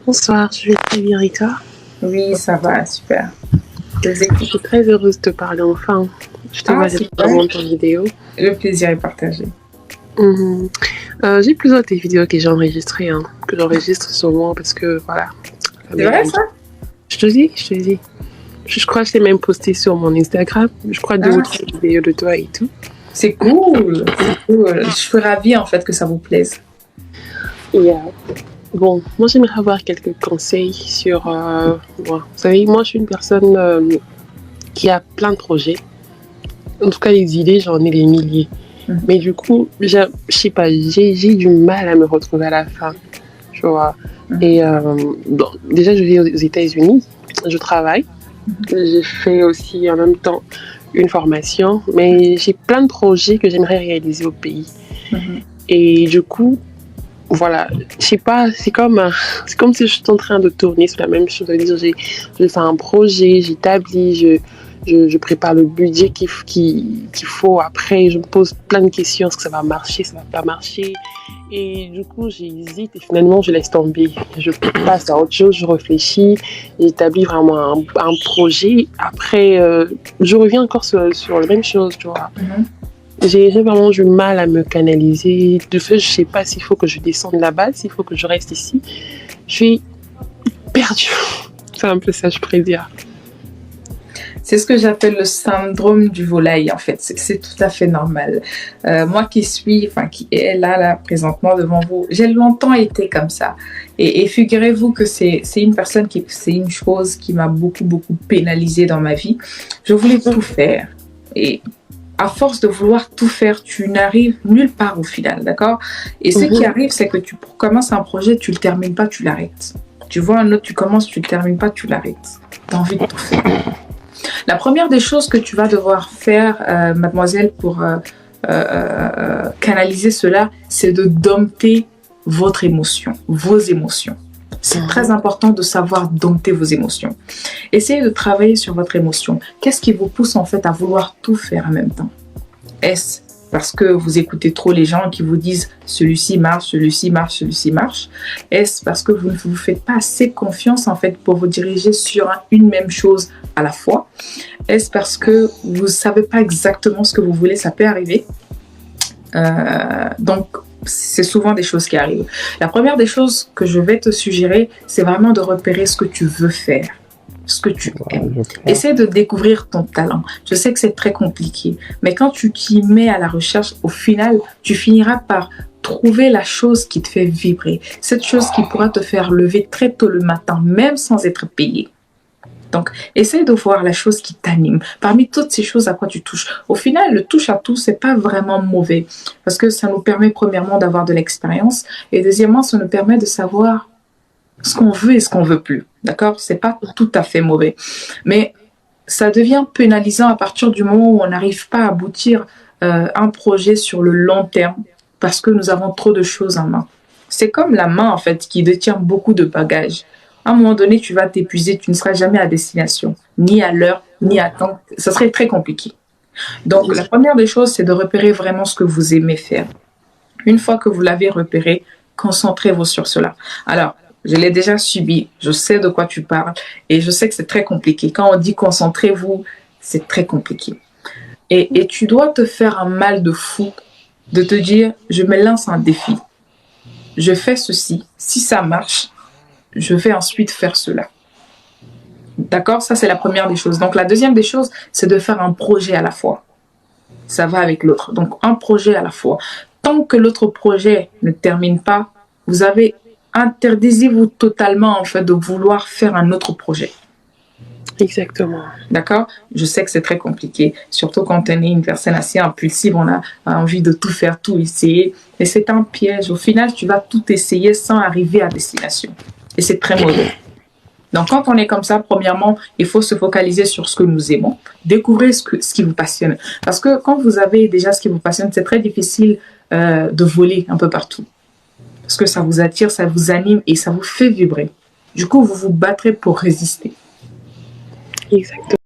Bonsoir, je vais très bien et toi? Oui, ça va, super. Je vous Je écoute. suis très heureuse de te parler enfin. Je te Ah, vois depuis super. vraiment ton vidéo. Le plaisir est partagé. Mhm. J'ai plusieurs des vidéos que j'ai enregistrées, hein, que j'enregistre souvent parce que voilà, ça C'est m'aide vrai, un ça? petit peu. Je te dis. Je crois que je t'ai même posté sur mon Instagram. Je crois deux ou Ah, trois vidéos de toi et tout. c'est cool. C'est cool. Je suis ravie, en fait, que ça vous plaise. Et bon, moi j'aimerais avoir quelques conseils sur moi. Vous savez, moi je suis une personne qui a plein de projets. En tout cas, les idées, j'en ai des milliers. Mhm. Mais du coup, je sais pas, j'ai du mal à me retrouver à la fin, tu vois. Mhm. Et bon, déjà, je vis aux États-Unis, je travaille, j'ai fait aussi en même temps une formation, mais j'ai plein de projets que j'aimerais réaliser au pays. Mhm. Et du coup, voilà, je sais pas, c'est comme si je suis en train de tourner sur la même chose. C'est-à-dire, je fais un projet, j'établis, je prépare le budget qu'il faut. Après, je me pose plein de questions. Est-ce que ça va marcher, ça va pas marcher? Et du coup, j'hésite et finalement, je laisse tomber. Je passe à autre chose, je réfléchis, j'établis vraiment un projet. Après, je reviens encore sur la même chose, tu vois. Mhm. J'ai vraiment du mal à me canaliser. De fait, je sais pas s'il faut que je descende là-bas, s'il faut que je reste ici. Je suis perdue. C'est un peu ça, je pourrais dire. C'est ce que j'appelle le syndrome du volaille, en fait. C'est tout à fait normal. Moi qui est là, présentement devant vous, j'ai longtemps été comme ça. Et figurez-vous que c'est c'est une chose qui m'a beaucoup, beaucoup pénalisée dans ma vie. Je voulais tout faire. Et à force de vouloir tout faire, tu n'arrives nulle part au final, d'accord? Et ce qui Mhm. arrive, c'est que tu commences un projet, tu le termines pas, tu l'arrêtes. Tu vois un autre, tu commences, tu le termines pas, tu l'arrêtes. Tu as envie de tout faire. La première des choses que tu vas devoir faire, mademoiselle, pour canaliser cela, c'est de dompter votre émotion, vos émotions. C'est très important de savoir dompter vos émotions. Essayez de travailler sur votre émotion. Qu'est-ce qui vous pousse en fait à vouloir tout faire en même temps? Est-ce parce que vous écoutez trop les gens qui vous disent celui-ci marche, celui-ci marche, celui-ci marche? Est-ce parce que vous ne vous faites pas assez confiance en fait pour vous diriger sur une même chose à la fois? Est-ce parce que vous ne savez pas exactement ce que vous voulez? Ça peut arriver. Donc, c'est souvent des choses qui arrivent. La première des choses que je vais te suggérer, c'est vraiment de repérer ce que tu veux faire, ce que tu aimes. Essaie de découvrir ton talent. Je sais que c'est très compliqué, mais quand tu t'y mets à la recherche, au final, tu finiras par trouver la chose qui te fait vibrer, cette chose qui pourra te faire lever très tôt le matin, même sans être payé. Donc, essaye de voir la chose qui t'anime. Parmi toutes ces choses à quoi tu touches. Au final, le touche à tout, c'est pas vraiment mauvais. Parce que ça nous permet, premièrement, d'avoir de l'expérience. Et deuxièmement, ça nous permet de savoir ce qu'on veut et ce qu'on veut plus. D'accord? C'est pas tout à fait mauvais. Mais ça devient pénalisant à partir du moment où on n'arrive pas à aboutir un projet sur le long terme parce que nous avons trop de choses en main. C'est comme la main, en fait, qui détient beaucoup de bagages. À un moment donné, tu vas t'épuiser, tu ne seras jamais à destination, ni à l'heure, ni à temps. Ça serait très compliqué. Donc, la première des choses, c'est de repérer vraiment ce que vous aimez faire. Une fois que vous l'avez repéré, concentrez-vous sur cela. Alors, je l'ai déjà subi, je sais de quoi tu parles et je sais que c'est très compliqué. Quand on dit concentrez-vous, c'est très compliqué. Et tu dois te faire un mal de fou de te dire, je me lance un défi. Je fais ceci. Si ça marche, je vais ensuite faire cela. D'accord? Ça, c'est la première des choses. Donc, la deuxième des choses, c'est de faire un projet à la fois. Ça va avec l'autre. Donc, un projet à la fois. Tant que l'autre projet ne termine pas, vous avez interdisez-vous totalement en fait de vouloir faire un autre projet. Exactement. D'accord? Je sais que c'est très compliqué, surtout quand on est une personne assez impulsive, on a envie de tout faire, tout essayer. Et c'est un piège. Au final, tu vas tout essayer sans arriver à destination. Et c'est très mauvais. Donc, quand on est comme ça, premièrement, il faut se focaliser sur ce que nous aimons, découvrir ce qui vous passionne. Parce que quand vous avez déjà ce qui vous passionne, c'est très difficile de voler un peu partout. Parce que ça vous attire, ça vous anime et ça vous fait vibrer. Du coup, vous vous battrez pour résister. Exactement.